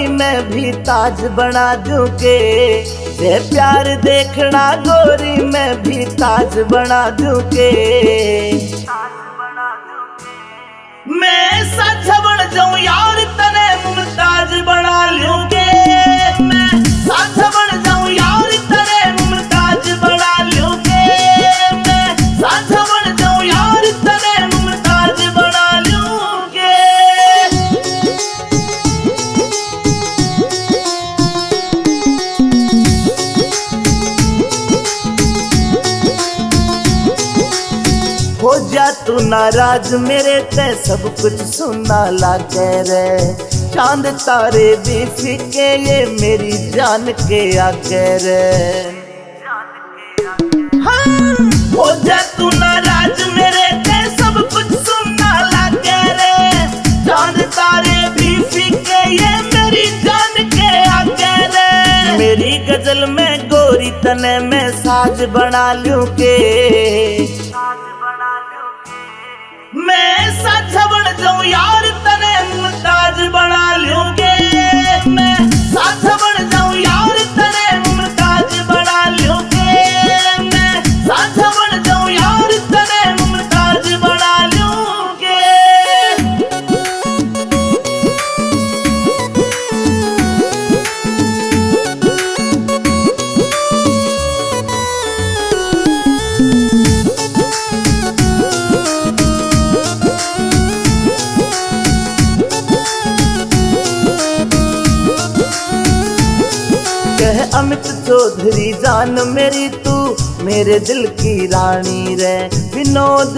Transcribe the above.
गोरी मैं भी ताज बना दूं के ते प्यार देखना गोरी मैं भी ताज बना दूं के मैं साझा बन जाऊं यार तने मुमताज बना लूं के मैं साझा बन जाऊं यार तने मुमताज बना लूं के मैं साझा बन जाऊं यार तने मुमताज बना लूं के हो जा तू नाराज मेरे ते सब कुछ सुनना लागे रे चांद तारे भी फीके ये मेरी जान के आगे रे हाँ। हो जा तू नाराज मेरे ते सब कुछ सुनना लागे रे चांद तारे भी फीके ये मेरी जान के आगे रे मेरी गजल में गोरी तने मैं साज बना लूं के मैं साझा बन जाऊं यार तने मुमताज बना लूं के मैं साझा बन जाऊं यार तने मुमताज बना लूं के मैं साझा बन जाऊं यार तने मुमताज बना लूं के अमित चौधरी जान मेरी तू मेरे दिल की रानी रे विनोद